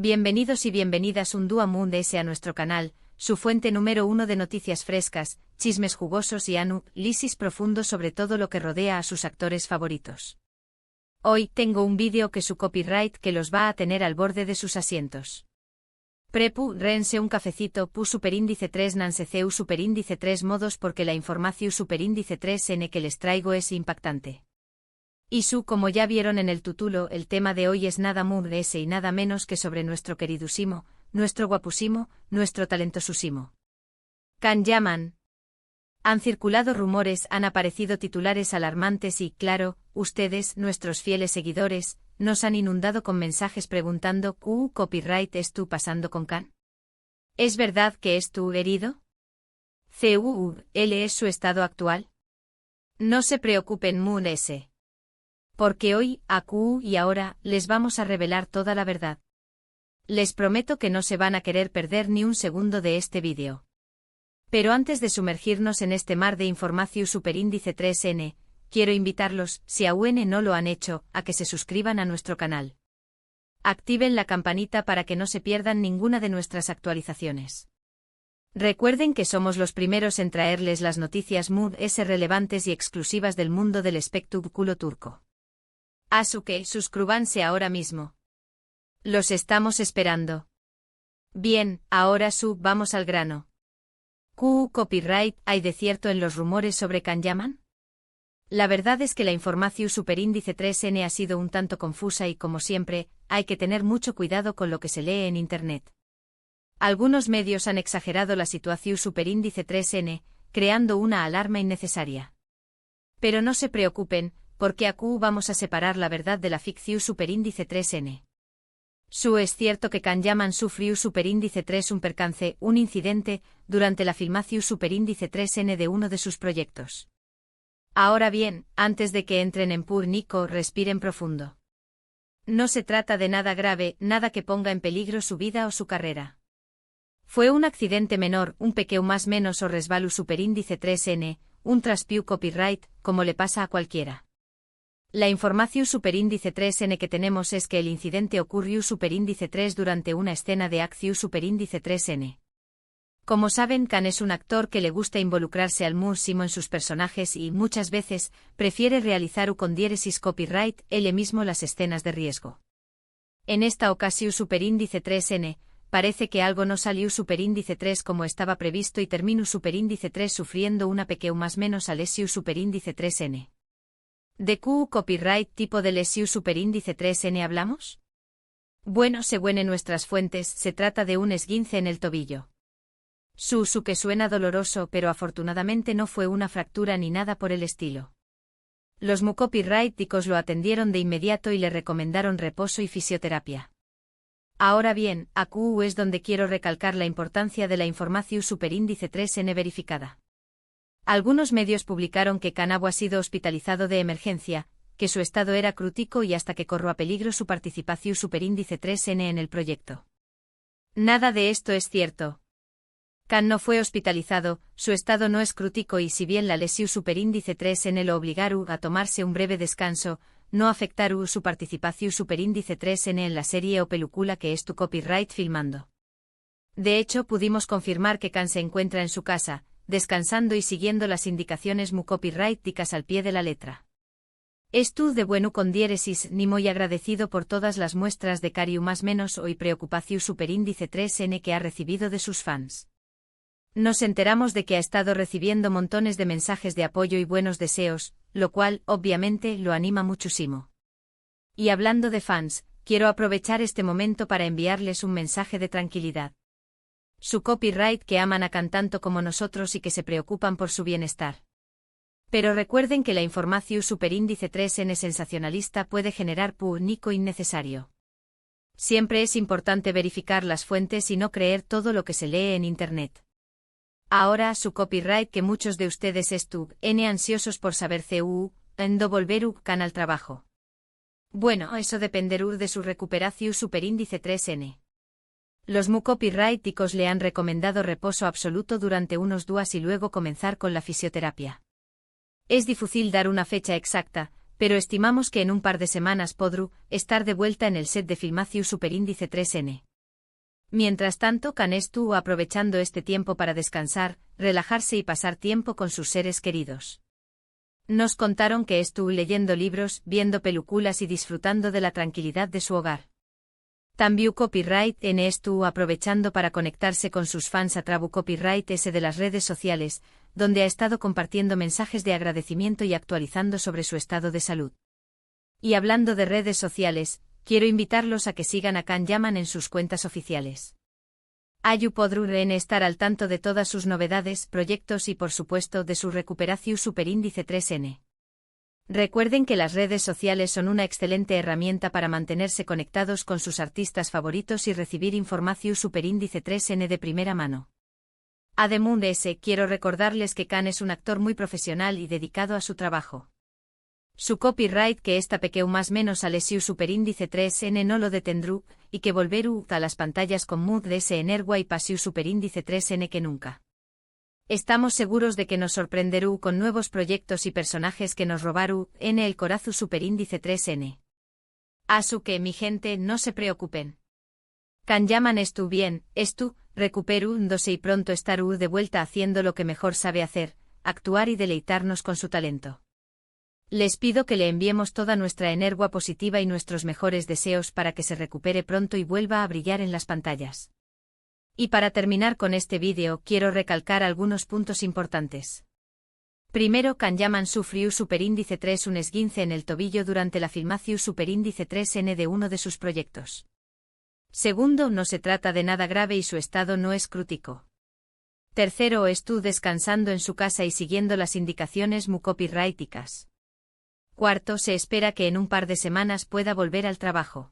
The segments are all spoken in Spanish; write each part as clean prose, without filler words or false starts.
Bienvenidos y bienvenidas un día más a nuestro canal, su fuente número 1 de noticias frescas, chismes jugosos y análisis profundo sobre todo lo que rodea a sus actores favoritos. Hoy tengo un vídeo que su copyright que los va a tener al borde de sus asientos. Prepu, rense un cafecito, pu superíndice 3 nanseceu superíndice 3 modos porque la información superíndice 3n que les traigo es impactante. Y como ya vieron en el título, el tema de hoy es nada más y nada menos que sobre nuestro queridusimo, nuestro guapusimo, nuestro talentosísimo Can Yaman. Han circulado rumores, han aparecido titulares alarmantes y, claro, ustedes, nuestros fieles seguidores, nos han inundado con mensajes preguntando ¿qué copyright es tú pasando con Can? ¿Es verdad que es tú herido? ¿Él es su estado actual? No se preocupen ese. Porque hoy, aquí y ahora, les vamos a revelar toda la verdad. Les prometo que no se van a querer perder ni un segundo de este vídeo. Pero antes de sumergirnos en este mar de información superíndice 3n, quiero invitarlos, si aún no lo han hecho, a que se suscriban a nuestro canal. Activen la campanita para que no se pierdan ninguna de nuestras actualizaciones. Recuerden que somos los primeros en traerles las noticias más relevantes y exclusivas del mundo del espectáculo turco. Así que suscríbanse ahora mismo. Los estamos esperando. Bien, ahora vamos al grano. ¿Qué copyright hay de cierto en los rumores sobre Can Yaman? La verdad es que la información superíndice 3n ha sido un tanto confusa y, como siempre, hay que tener mucho cuidado con lo que se lee en Internet. Algunos medios han exagerado la situación superíndice 3n, creando una alarma innecesaria. Pero no se preocupen, porque aquí vamos a separar la verdad de la ficción superíndice 3n. Es cierto que Can Yaman sufrió superíndice 3 un percance, un incidente, durante la filmación superíndice 3n de uno de sus proyectos. Ahora bien, antes de que entren en pánico, respiren profundo. No se trata de nada grave, nada que ponga en peligro su vida o su carrera. Fue un accidente menor, un pequeño más menos o resbalo superíndice 3n, un traspié copyright, como le pasa a cualquiera. La información superíndice 3n que tenemos es que el incidente ocurrió superíndice 3 durante una escena de acción superíndice 3n. Como saben, Can es un actor que le gusta involucrarse al máximo en sus personajes y, muchas veces, prefiere realizar con diéresis copyright él mismo las escenas de riesgo. En esta ocasión superíndice 3n, parece que algo no salió superíndice 3 como estaba previsto y terminó superíndice 3 sufriendo una pequeña más menos a lesión superíndice 3n. ¿De qué copyright tipo de lesión superíndice 3n hablamos? Bueno, según nuestras fuentes, se trata de un esguince en el tobillo. Que suena doloroso, pero afortunadamente no fue una fractura ni nada por el estilo. Los copyrighticos lo atendieron de inmediato y le recomendaron reposo y fisioterapia. Ahora bien, aquí es donde quiero recalcar la importancia de la información superíndice 3n verificada. Algunos medios publicaron que Can ha sido hospitalizado de emergencia, que su estado era crítico y hasta que corrió a peligro su participación superíndice 3n en el proyecto. Nada de esto es cierto. Can no fue hospitalizado, su estado no es crítico y si bien la lesión superíndice 3n lo obligaron a tomarse un breve descanso, no afectaron su participación superíndice 3n en la serie o película que es tu copyright filmando. De hecho, pudimos confirmar que Can se encuentra en su casa, descansando y siguiendo las indicaciones copyrighticas al pie de la letra. Estoy de bueno con diéresis ni muy agradecido por todas las muestras de cariño más menos o y preocupación superíndice 3n que ha recibido de sus fans. Nos enteramos de que ha estado recibiendo montones de mensajes de apoyo y buenos deseos, lo cual, obviamente, lo anima muchísimo. Y hablando de fans, quiero aprovechar este momento para enviarles un mensaje de tranquilidad. Su copyright que aman a Can tanto como nosotros y que se preocupan por su bienestar. Pero recuerden que la información superíndice 3n sensacionalista puede generar pánico innecesario. Siempre es importante verificar las fuentes y no creer todo lo que se lee en Internet. Ahora su copyright que muchos de ustedes están ansiosos por saber cuándo volverá Can al trabajo. Bueno, eso dependerá de su recuperación superíndice 3n. Los copyrighticos le han recomendado reposo absoluto durante unos días y luego comenzar con la fisioterapia. Es difícil dar una fecha exacta, pero estimamos que en un par de semanas podrá estar de vuelta en el set de filmación superíndice 3n. Mientras tanto, Kan estuvo aprovechando este tiempo para descansar, relajarse y pasar tiempo con sus seres queridos. Nos contaron que estuvo leyendo libros, viendo películas y disfrutando de la tranquilidad de su hogar. También Copyright N estuvo aprovechando para conectarse con sus fans a través Copyright S de las redes sociales, donde ha estado compartiendo mensajes de agradecimiento y actualizando sobre su estado de salud. Y hablando de redes sociales, quiero invitarlos a que sigan a Kan Yaman en sus cuentas oficiales. Ayu podrán estar al tanto de todas sus novedades, proyectos y por supuesto de su recuperación superíndice 3N. Recuerden que las redes sociales son una excelente herramienta para mantenerse conectados con sus artistas favoritos y recibir información superíndice 3N de primera mano. Además de eso, quiero recordarles que Kan es un actor muy profesional y dedicado a su trabajo. Su copyright que esta pequeño más menos al siu superíndice 3N no lo detendrú, y que volverú a las pantallas con mood de ese energua y pasiu superíndice 3N que nunca. Estamos seguros de que nos sorprenderú con nuevos proyectos y personajes que nos robarú en el corazu superíndice 3N. Asu que mi gente no se preocupen. Kan Yaman estu bien, recuperándose y pronto estarú de vuelta haciendo lo que mejor sabe hacer, actuar y deleitarnos con su talento. Les pido que le enviemos toda nuestra energía positiva y nuestros mejores deseos para que se recupere pronto y vuelva a brillar en las pantallas. Y para terminar con este vídeo quiero recalcar algunos puntos importantes. Primero, Kan Yaman sufrió superíndice 3 un esguince en el tobillo durante la filmación superíndice 3N de uno de sus proyectos. Segundo, no se trata de nada grave y su estado no es crítico. Tercero, estuvo descansando en su casa y siguiendo las indicaciones mu copyrighticas. Cuarto, se espera que en un par de semanas pueda volver al trabajo.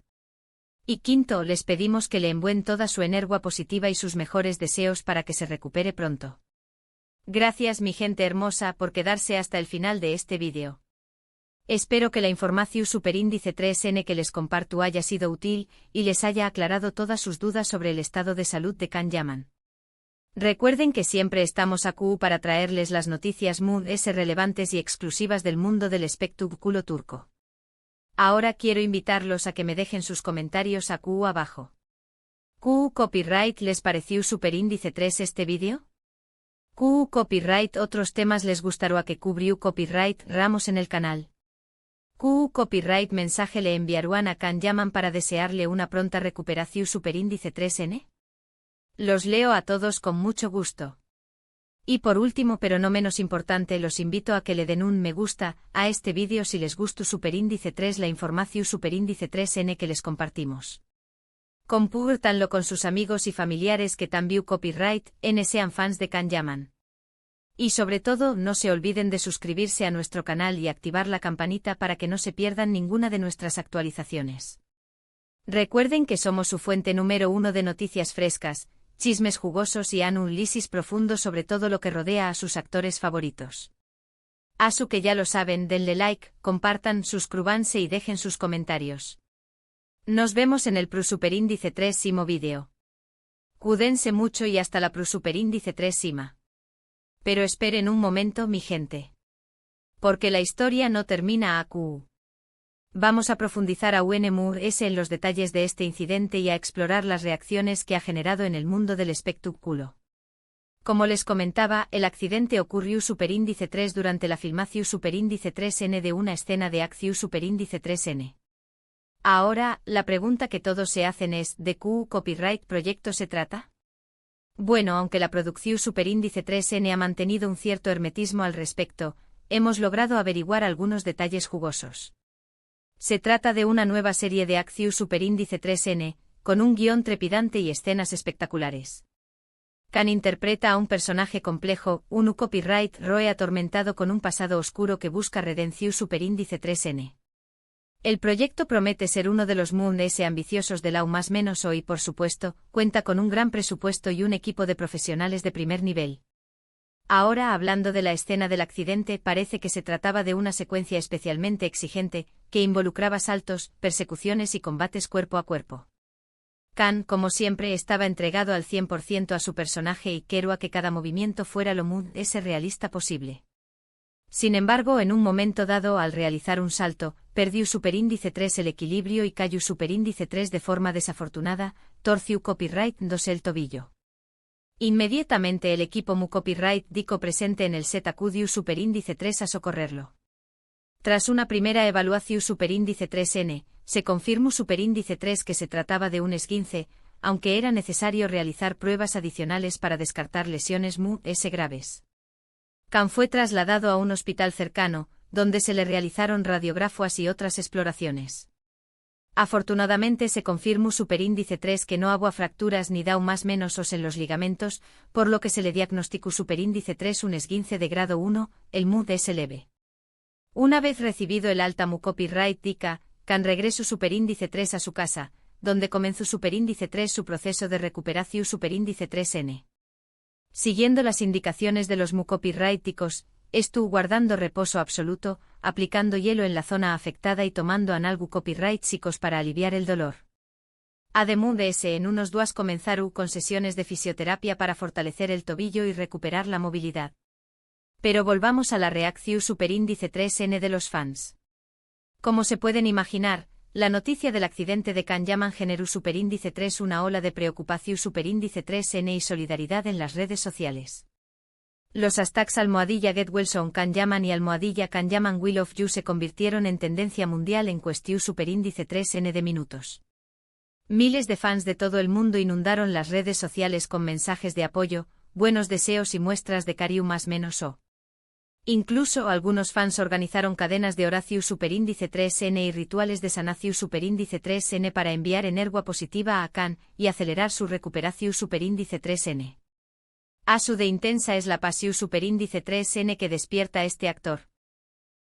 Y quinto, les pedimos que le envíen toda su energía positiva y sus mejores deseos para que se recupere pronto. Gracias mi gente hermosa por quedarse hasta el final de este vídeo. Espero que la información superíndice 3N que les comparto haya sido útil y les haya aclarado todas sus dudas sobre el estado de salud de Kan Yaman. Recuerden que siempre estamos aquí para traerles las noticias muy relevantes y exclusivas del mundo del espectáculo turco. Ahora quiero invitarlos a que me dejen sus comentarios aquí abajo. ¿Qué copyright les pareció superíndice 3 este vídeo? ¿Qué copyright otros temas les gustaría que cubrió copyright ramos en el canal? ¿Qué copyright mensaje le enviarán a Kan Yaman para desearle una pronta recuperación superíndice 3N? Los leo a todos con mucho gusto. Y por último pero no menos importante los invito a que le den un me gusta a este vídeo si les gustó superíndice 3 la información superíndice 3N que les compartimos. Compártanlo con sus amigos y familiares que también copyright N sean fans de Kan Yaman. Y sobre todo no se olviden de suscribirse a nuestro canal y activar la campanita para que no se pierdan ninguna de nuestras actualizaciones. Recuerden que somos su fuente número 1 de noticias frescas, chismes jugosos y análisis profundo sobre todo lo que rodea a sus actores favoritos. Asu que ya lo saben, denle like, compartan, suscríbanse y dejen sus comentarios. Nos vemos en el superíndice 3 vídeo. Cuídense mucho y hasta la superíndice 3. Pero esperen un momento mi gente. Porque la historia no termina aquí. Vamos a profundizar aún en los detalles de este incidente y a explorar las reacciones que ha generado en el mundo del espectáculo. Como les comentaba, el accidente ocurrió superíndice 3 durante la filmación superíndice 3N de una escena de acción superíndice 3N. Ahora, la pregunta que todos se hacen es, ¿de qué copyright proyecto se trata? Bueno, aunque la producción superíndice 3N ha mantenido un cierto hermetismo al respecto, hemos logrado averiguar algunos detalles jugosos. Se trata de una nueva serie de acción superíndice 3N, con un guión trepidante y escenas espectaculares. Kan interpreta a un personaje complejo, un copyright roe atormentado con un pasado oscuro que busca redención superíndice 3N. El proyecto promete ser uno de los mundos ambiciosos de la más menos hoy por supuesto, cuenta con un gran presupuesto y un equipo de profesionales de primer nivel. Ahora hablando de la escena del accidente parece que se trataba de una secuencia especialmente exigente, que involucraba saltos, persecuciones y combates cuerpo a cuerpo. Kan, como siempre, estaba entregado al 100% a su personaje y quería que cada movimiento fuera lo más realista posible. Sin embargo, en un momento dado, al realizar un salto, perdió superíndice 3 el equilibrio y cayó superíndice 3 de forma desafortunada, torció copyright 2 el tobillo. Inmediatamente el equipo mu copyright dico presente en el set acudió superíndice 3 a socorrerlo. Tras una primera evaluación superíndice 3N, se confirmó superíndice 3 que se trataba de un esguince, aunque era necesario realizar pruebas adicionales para descartar lesiones mu-S graves. Can fue trasladado a un hospital cercano, donde se le realizaron radiografías y otras exploraciones. Afortunadamente se confirmó superíndice 3 que no hubo fracturas ni dau más menos os en los ligamentos, por lo que se le diagnosticó superíndice 3 un esguince de grado 1, el mu-S leve. Una vez recibido el alta mu copyright DICA, Can regresó superíndice 3 a su casa, donde comenzó superíndice 3 su proceso de recuperación superíndice 3N. Siguiendo las indicaciones de los mu copyrighticos, estuvo guardando reposo absoluto, aplicando hielo en la zona afectada y tomando analgu copyrighticos para aliviar el dolor. Además en unos días comenzaron con sesiones de fisioterapia para fortalecer el tobillo y recuperar la movilidad. Pero volvamos a la reacción superíndice 3N de los fans. Como se pueden imaginar, la noticia del accidente de Can Yaman generó superíndice 3 una ola de preocupación superíndice 3N y solidaridad en las redes sociales. Los hashtags #Get Well Soon Can Yaman y #Can Yaman Will of You se convirtieron en tendencia mundial en cuestión superíndice 3N de minutos. Miles de fans de todo el mundo inundaron las redes sociales con mensajes de apoyo, buenos deseos y muestras de cariño más menos o. Incluso algunos fans organizaron cadenas de oración superíndice 3N y rituales de sanación superíndice 3N para enviar energía positiva a Can y acelerar su recuperación superíndice 3N. Asu de intensa es la pasión superíndice 3N que despierta este actor.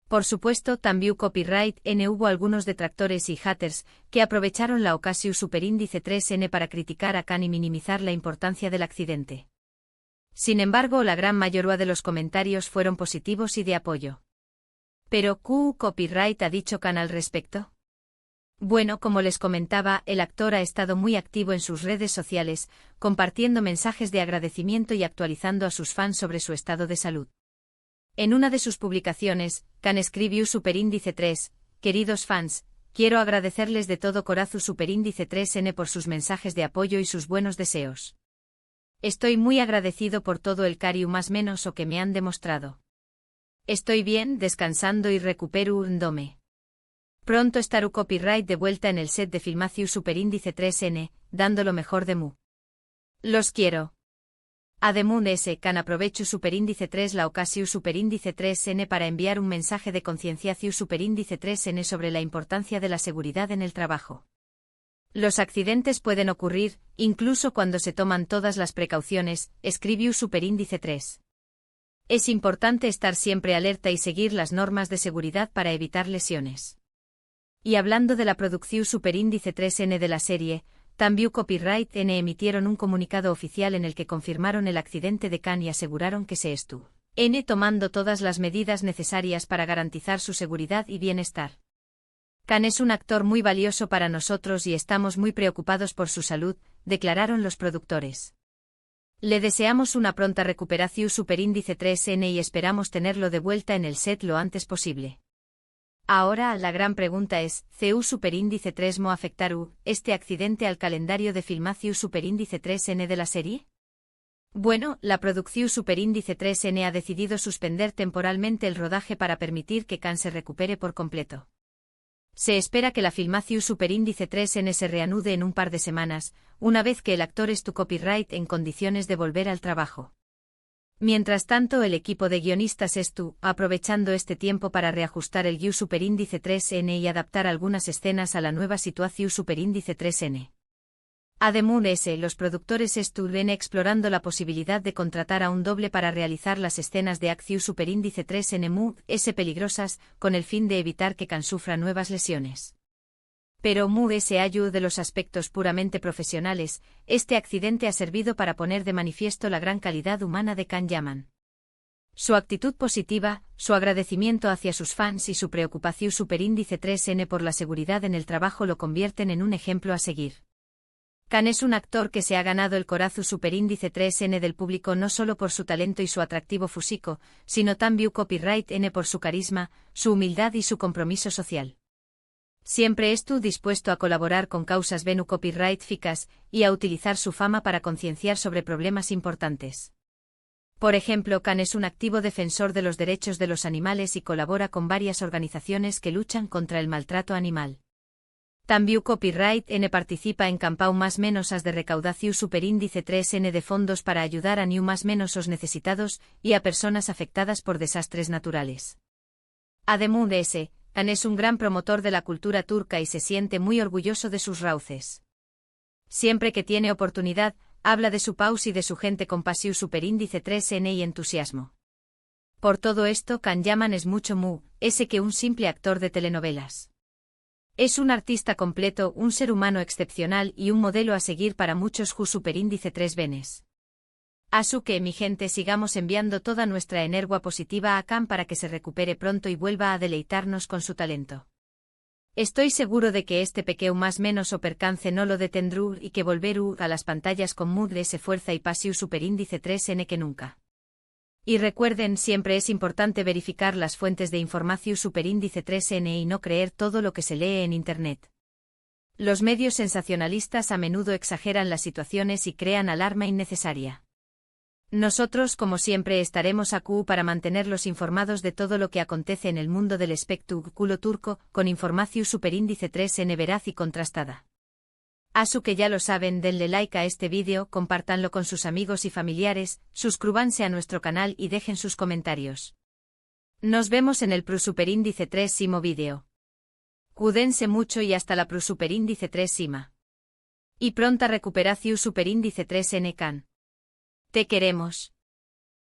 Por supuesto, también copyright N hubo algunos detractores y haters que aprovecharon la ocasión superíndice 3N para criticar a Can y minimizar la importancia del accidente. Sin embargo, la gran mayoría de los comentarios fueron positivos y de apoyo. ¿Pero qué copyright ha dicho Can al respecto? Bueno, como les comentaba, el actor ha estado muy activo en sus redes sociales, compartiendo mensajes de agradecimiento y actualizando a sus fans sobre su estado de salud. En una de sus publicaciones, Can escribió superíndice 3, queridos fans, quiero agradecerles de todo corazón superíndice 3N por sus mensajes de apoyo y sus buenos deseos. Estoy muy agradecido por todo el cariño más menos o que me han demostrado. Estoy bien, descansando y recupero un dome. Pronto estará copyright de vuelta en el set de filmación superíndice 3N, dando lo mejor de mu. Los quiero. Además Can aprovecho superíndice 3 la ocasión superíndice 3N para enviar un mensaje de concienciación superíndice 3N sobre la importancia de la seguridad en el trabajo. Los accidentes pueden ocurrir, incluso cuando se toman todas las precauciones, escribió superíndice 3. Es importante estar siempre alerta y seguir las normas de seguridad para evitar lesiones. Y hablando de la producción superíndice 3N de la serie, también Copyright N emitieron un comunicado oficial en el que confirmaron el accidente de Can y aseguraron que se estuvo tomando todas las medidas necesarias para garantizar su seguridad y bienestar. Can es un actor muy valioso para nosotros y estamos muy preocupados por su salud, declararon los productores. Le deseamos una pronta recuperación superíndice 3N y esperamos tenerlo de vuelta en el set lo antes posible. Ahora, la gran pregunta es, ¿CU superíndice 3 mo afectará este accidente al calendario de filmación superíndice 3N de la serie? Bueno, la producción superíndice 3N ha decidido suspender temporalmente el rodaje para permitir que Can se recupere por completo. Se espera que la filmación superíndice 3N se reanude en un par de semanas, una vez que el actor esté copyright en condiciones de volver al trabajo. Mientras tanto, el equipo de guionistas estuvo aprovechando este tiempo para reajustar el guión superíndice 3N y adaptar algunas escenas a la nueva situación superíndice 3N. Además, los productores estuvieron explorando la posibilidad de contratar a un doble para realizar las escenas de acción superíndice 3N mu-S peligrosas, con el fin de evitar que Can sufra nuevas lesiones. Pero mu-S ayuda de los aspectos puramente profesionales, este accidente ha servido para poner de manifiesto la gran calidad humana de Can Yaman. Su actitud positiva, su agradecimiento hacia sus fans y su preocupación superíndice 3N por la seguridad en el trabajo lo convierten en un ejemplo a seguir. Khan es un actor que se ha ganado el corazón superíndice 3N del público no solo por su talento y su atractivo físico, sino también copyright N por su carisma, su humildad y su compromiso social. Siempre estuvo dispuesto a colaborar con causas venu copyright ficas y a utilizar su fama para concienciar sobre problemas importantes. Por ejemplo, Khan es un activo defensor de los derechos de los animales y colabora con varias organizaciones que luchan contra el maltrato animal. También Copyright N participa en campau más menos as de recaudación superíndice 3N de fondos para ayudar a más menos os necesitados y a personas afectadas por desastres naturales. Además de ese, Khan es un gran promotor de la cultura turca y se siente muy orgulloso de sus raíces. Siempre que tiene oportunidad, habla de su país y de su gente con pasión superíndice 3N y entusiasmo. Por todo esto, Khan Yaman es mucho ese que un simple actor de telenovelas. Es un artista completo, un ser humano excepcional y un modelo a seguir para muchos ju superíndice 3 venes. Así que, mi gente, sigamos enviando toda nuestra energía positiva a Khan para que se recupere pronto y vuelva a deleitarnos con su talento. Estoy seguro de que este pequeño más menos o percance no lo detendrú y que volverú a las pantallas con ese fuerza y pasión superíndice 3N que nunca. Y recuerden, siempre es importante verificar las fuentes de información superíndice 3N y no creer todo lo que se lee en Internet. Los medios sensacionalistas a menudo exageran las situaciones y crean alarma innecesaria. Nosotros, como siempre, estaremos aquí para mantenerlos informados de todo lo que acontece en el mundo del espectáculo turco, con información superíndice 3N veraz y contrastada. Así que ya lo saben, denle like a este vídeo, compártanlo con sus amigos y familiares, suscríbanse a nuestro canal y dejen sus comentarios. Nos vemos en el superíndice 3 vídeo. Cuídense mucho y hasta la superíndice 3 Y pronta recuperación superíndice 3N Khan. Te queremos.